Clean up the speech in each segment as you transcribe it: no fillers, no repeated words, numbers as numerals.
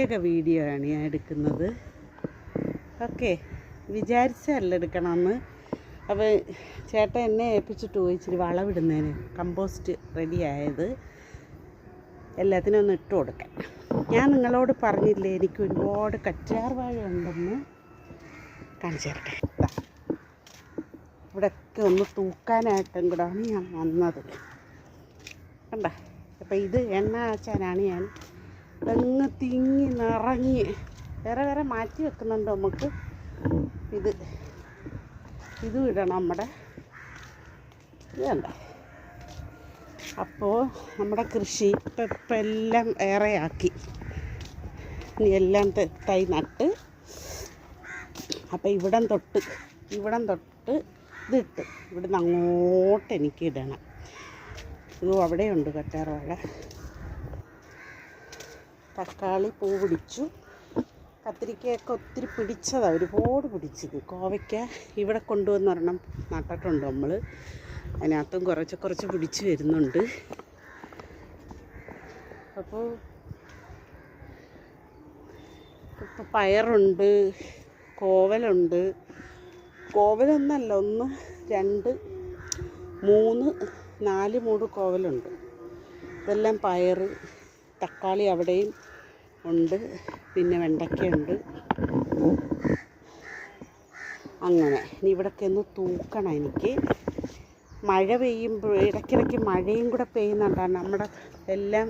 പ്രത്യേക വീഡിയോ ആണ് ഞാൻ എടുക്കുന്നത്. ഓക്കെ, വിചാരിച്ചല്ല എടുക്കണമെന്ന്. അപ്പോൾ ചേട്ടൻ എന്നെ ഏൽപ്പിച്ചിട്ട് പോയി ഇച്ചിരി വളമിടുന്നതിന് കമ്പോസ്റ്റ് റെഡിയായത് എല്ലാത്തിനും ഒന്ന് ഇട്ട് കൊടുക്കാൻ. ഞാൻ നിങ്ങളോട് പറഞ്ഞില്ലേ എനിക്ക് ഒരുപാട് കറ്റാർ വാഴ ഉണ്ടെന്ന്. കാണിച്ചു തരട്ടെ. ഇവിടെയൊക്കെ ഒന്ന് തൂക്കാനായിട്ടും കൂടെയാണ് ഞാൻ വന്നത്. കണ്ട, അപ്പം ഇത് എണ്ണ ആച്ചാനാണ് ഞാൻ. ഇതങ്ങ് തിങ്ങി നിറഞ്ഞ് വേറെ മാറ്റി വെക്കുന്നുണ്ട് നമുക്ക്. ഇതും ഇടണം നമ്മുടെ. ഇത് കണ്ട. അപ്പോൾ നമ്മുടെ കൃഷി ഇപ്പം എല്ലാം ഏറെയാക്കി. ഇനി എല്ലാം തൈ നട്ട്. അപ്പം ഇവിടം തൊട്ട് ഇതിട്ട് ഇവിടുന്ന് അങ്ങോട്ട് എനിക്ക് ഇടണം. ഇതും അവിടെയുണ്ട് കറ്റാർ വാഴ. തക്കാളി പൂ പിടിച്ചു. കത്തിരിക്കയൊക്കെ ഒത്തിരി പിടിച്ചതാണ്, ഒരുപാട് പിടിച്ചത്. കോവയ്ക്ക ഇവിടെ കൊണ്ടുവന്നൊരെണ്ണം നട്ടിട്ടുണ്ട് നമ്മൾ. അതിനകത്തും കുറച്ച് പിടിച്ച് വരുന്നുണ്ട്. അപ്പോൾ ഇപ്പോൾ പയറുണ്ട്, കോവലുണ്ട്. കോവലൊന്നല്ല, 1 2 3 4 മൂട് കോവലുണ്ട്. ഇതെല്ലാം പയർ. തക്കാളി അവിടെയും ഉണ്ട്, പിന്നെ വെണ്ടയ്ക്കയുണ്ട്. അങ്ങനെ ഇനി ഇവിടെയൊക്കെ ഒന്ന് തൂക്കണം എനിക്ക്. മഴ പെയ്യുമ്പോൾ ഇടയ്ക്കിടയ്ക്ക് മഴയും കൂടെ പെയ്യുന്നുണ്ടാണ്. നമ്മുടെ എല്ലാം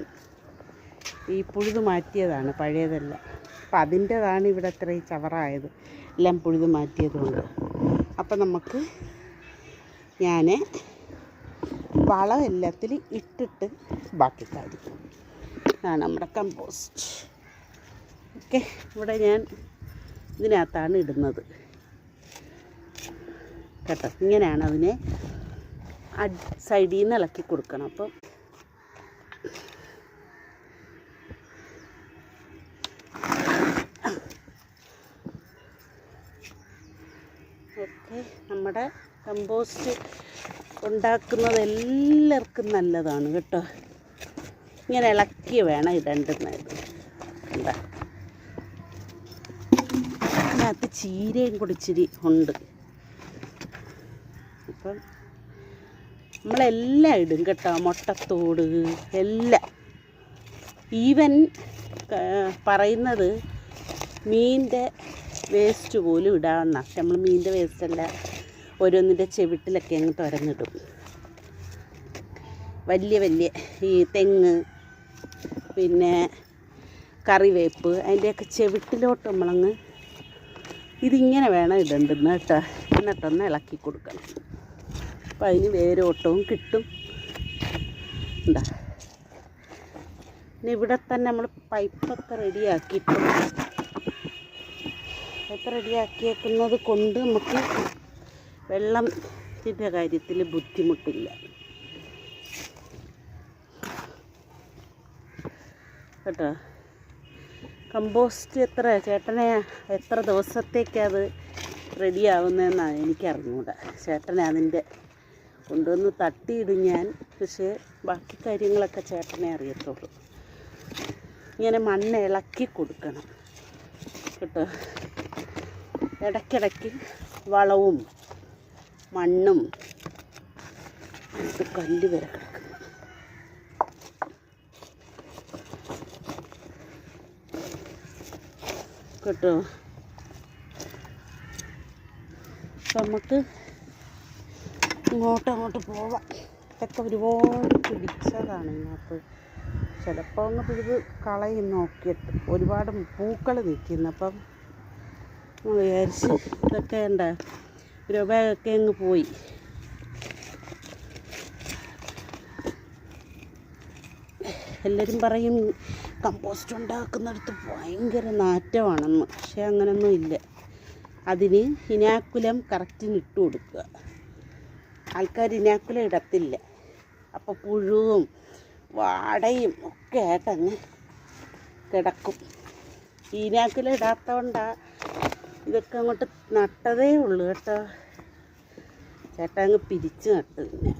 ഈ പുഴുതു മാറ്റിയതാണ്, പഴയതെല്ലാം. അപ്പം അതിൻ്റെതാണ് ഇവിടെ ഇത്രയും ചവറായത്, എല്ലാം പുഴുതു മാറ്റിയതുകൊണ്ട്. അപ്പം നമുക്ക് ഞാൻ വളം എല്ലാത്തിലും ഇട്ടിട്ട് ബാക്കി കാര്യം ആണ് നമ്മുടെ കമ്പോസ്റ്റ്. ഓക്കെ, ഇവിടെ ഞാൻ ഇതിനകത്താണ് ഇടുന്നത് കേട്ടോ. ഇങ്ങനെയാണ് അതിനെ സൈഡിൽ നിന്ന് ഇളക്കി കൊടുക്കണം. അപ്പം ഓക്കെ, നമ്മുടെ കമ്പോസ്റ്റ് ഉണ്ടാക്കുന്നത് എല്ലാവർക്കും നല്ലതാണ് കേട്ടോ. ഇങ്ങനെ ഇളക്കി വേണം ഇടേണ്ടുന്നത്. എന്താ, അതിനകത്ത് ചീരയും കൂടി ഇച്ചിരി ഉണ്ട്. അപ്പം നമ്മളെല്ലാം ഇടും കേട്ടോ, മുട്ടത്തോട് എല്ലാം. ഈവൻ പറയുന്നത് മീനിൻ്റെ വേസ്റ്റ് പോലും ഇടാമെന്നാണ്. പക്ഷെ നമ്മൾ മീനിൻ്റെ വേസ്റ്റല്ല, ഓരോന്നിൻ്റെ ചെവിട്ടിലൊക്കെ അങ്ങ് തുരന്നിടും. വലിയ ഈ തെങ്ങ്, പിന്നെ കറിവേപ്പ്, അതിൻ്റെയൊക്കെ ചെവിട്ടിലോട്ട് നമ്മളങ്ങ് ഇതിങ്ങനെ വേണം ഇടേണ്ടുന്ന കേട്ടോ. എന്നിട്ടൊന്ന് ഇളക്കി കൊടുക്കണം. അപ്പം അതിന് വേരോട്ടവും കിട്ടും. എന്താ, ഇനി ഇവിടെ തന്നെ നമ്മൾ പൈപ്പൊക്കെ റെഡിയാക്കിയേക്കുന്നത് കൊണ്ട് നമുക്ക് വെള്ളത്തിൻ്റെ കാര്യത്തിൽ ബുദ്ധിമുട്ടില്ല കേട്ടോ. കമ്പോസ്റ്റ് എത്ര ദിവസത്തേക്കത് റെഡിയാവുന്നതെന്നാണ് എനിക്കറിഞ്ഞൂടാ. ചേട്ടനെ അതിൻ്റെ കൊണ്ടുവന്ന് തട്ടിയിടും ഞാൻ. പക്ഷേ ബാക്കി കാര്യങ്ങളൊക്കെ ചേട്ടനെ അറിയത്തുള്ളൂ. ഇങ്ങനെ മണ്ണ് ഇളക്കി കൊടുക്കണം കേട്ടോ. ഇടയ്ക്കിടയ്ക്ക് വളവും മണ്ണും കല്ല് വരെ കിടക്കും കേട്ടോ. നമുക്ക് അങ്ങോട്ട് പോവാം. ഇതൊക്കെ ഒരുപാട് പിടിച്ചതാണ് ഇതിനകത്ത്. ചിലപ്പോൾ അങ്ങ് പിടിത് കളയും നോക്കിയിട്ട്. ഒരുപാട് പൂക്കൾ നിൽക്കുന്നു. അപ്പം വിചാരിച്ച് ഇതൊക്കെ ഉണ്ട്, രൂപയൊക്കെ അങ്ങ് പോയി. എല്ലാവരും പറയും കമ്പോസ്റ്റ് ഉണ്ടാക്കുന്നിടത്ത് ഭയങ്കര നാറ്റമാണെന്ന്. പക്ഷേ അങ്ങനെയൊന്നും ഇല്ല. അതിന് ഇനാക്കുലം കറക്റ്റിന് ഇട്ട് കൊടുക്കുക. ആൾക്കാർ ഇനാക്കുലം ഇടത്തില്ല. അപ്പോൾ പുഴുവും വാടയും ഒക്കെ ആയിട്ടങ്ങ് കിടക്കും. ഇനാക്കുലം ഇടാത്തതുകൊണ്ടാണ് ഇതൊക്കെ അങ്ങോട്ട് നട്ടതേ ഉള്ളൂ കേട്ടോ. ചേട്ടാ അങ്ങ് പിരിച്ച് നട്ട്. പിന്നെ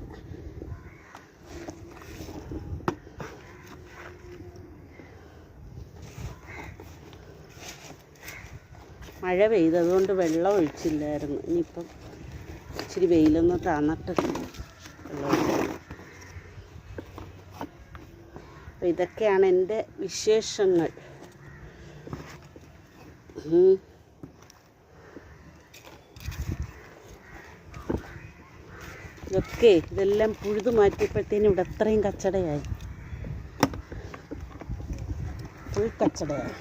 മഴ പെയ്തതുകൊണ്ട് വെള്ളം ഒഴിച്ചില്ലായിരുന്നു. ഇനിയിപ്പം ഇച്ചിരി വെയിലൊന്ന് തന്നിട്ട് വെള്ളം ഒഴിച്ചു. അപ്പോൾ ഇതൊക്കെയാണ് എൻ്റെ വിശേഷങ്ങൾ. ഇതെല്ലാം പുഴുതു മാറ്റിയപ്പോഴത്തേനും ഇവിടെ അത്രയും കച്ചടയായി, ഫുൾ കച്ചടയായി.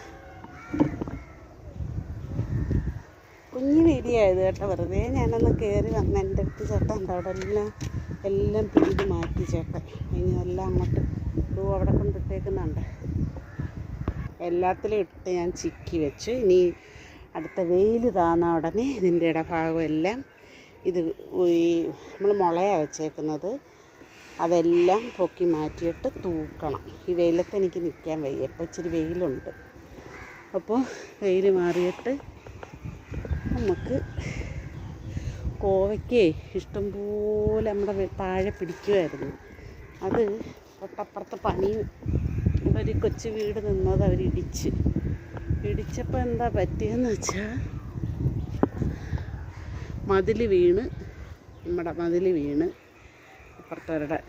കുഞ്ഞു വീഡിയോ ആയത് കേട്ടോ, വെറുതെ ഞാനൊന്ന് കയറി വന്ന് എൻ്റെ അടുത്ത് ചേട്ടൻ ഉണ്ട് അവിടെ എല്ലാം പിഴുത് മാറ്റി ചേട്ടൻ. ഇനി എല്ലാം അങ്ങോട്ട് അവിടെ കൊണ്ടിട്ടേക്കുന്നുണ്ട്. എല്ലാത്തിലും ഇട്ട് ഞാൻ ചിക്കി വെച്ചു. ഇനി അടുത്ത വെയിൽ താന്ന ഉടനെ ഇതിൻ്റെ ഇടഭാഗം എല്ലാം ഇത് ഈ നമ്മൾ മുളയാണ് വെച്ചേക്കുന്നത്, അതെല്ലാം പൊക്കി മാറ്റിയിട്ട് തൂക്കണം. ഈ വെയിലത്ത് എനിക്ക് നിൽക്കാൻ വയ്യ, ഇപ്പോൾ ഇച്ചിരി വെയിലുണ്ട്. അപ്പോൾ വെയിൽ മാറിയിട്ട് നമുക്ക് കോവയ്ക്ക് ഇഷ്ടംപോലെ നമ്മുടെ താഴെ പിടിക്കുമായിരുന്നു. അത് തൊട്ടപ്പുറത്ത് പണി ഒരു കൊച്ചു വീട് നിന്നത് അവർ ഇടിച്ചപ്പോൾ എന്താ പറ്റിയെന്ന് വെച്ചാൽ നമ്മുടെ മതിൽ വീണ് അപ്പുറത്തവരുടെ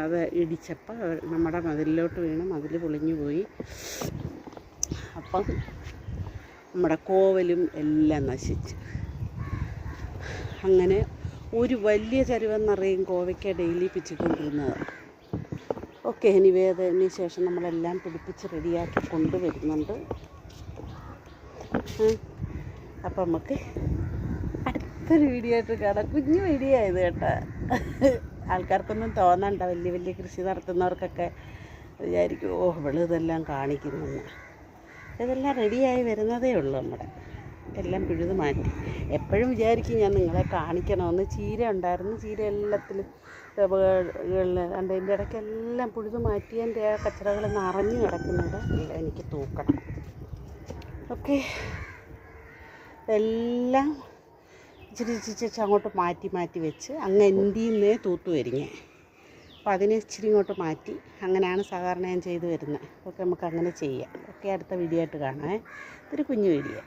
അത് ഇടിച്ചപ്പോൾ നമ്മുടെ മതിലിലോട്ട് വീണ് മതിൽ പൊളിഞ്ഞു പോയി. അപ്പം നമ്മുടെ കോവലും എല്ലാം നശിച്ച്. അങ്ങനെ ഒരു വലിയ ചരുവെന്നറിയും കോവയ്ക്ക ഡെയിലി പിച്ചിക്കൊണ്ടിരുന്നത്. ഓക്കെ, അതിന് ശേഷം നമ്മളെല്ലാം പിടിപ്പിച്ച് റെഡിയാക്കി കൊണ്ടുവരുന്നുണ്ട്. അപ്പം നമുക്ക് അടുത്തൊരു വീഡിയോ ആയിട്ട് കാണാം. കുഞ്ഞു വീഡിയോ ആയത് കേട്ടോ. ആൾക്കാർക്കൊന്നും തോന്നണ്ട, വലിയ വലിയ കൃഷി നടത്തുന്നവർക്കൊക്കെ വിചാരിക്കും ഓ ഇവള് ഇതെല്ലാം കാണിക്കുന്നെന്ന്. ഇതെല്ലാം റെഡിയായി വരുന്നതേ ഉള്ളൂ. നമ്മുടെ എല്ലാം പിഴുത് മാറ്റി. എപ്പോഴും വിചാരിക്കും ഞാൻ നിങ്ങളെ കാണിക്കണമെന്ന്. ചീര ഉണ്ടായിരുന്നു, ചീര എല്ലാത്തിലും അതിൻ്റെ ഇടയ്ക്കെല്ലാം പുഴുത് മാറ്റിയതിൻ്റെ ആ കച്ചറകൾ നിറഞ്ഞു കിടക്കുന്നത് എല്ലാം എനിക്ക് തൂക്കണം. ഓക്കെ, എല്ലാം ഇച്ചിരി അങ്ങോട്ട് മാറ്റി വെച്ച് അങ്ങ് എൻ്റീന്നേ തൂത്തു വരിങ്ങേ. അപ്പോൾ അതിനെ ഇച്ചിരി ഇങ്ങോട്ട് മാറ്റി, അങ്ങനെയാണ് സാധാരണ ഞാൻ ചെയ്തു വരുന്നത്. ഓക്കെ, നമുക്ക് അങ്ങനെ ചെയ്യാം. ഓക്കെ, അടുത്ത വീഡിയോ ആയിട്ട് കാണാം. ഇതൊരു കുഞ്ഞു വീഡിയോ.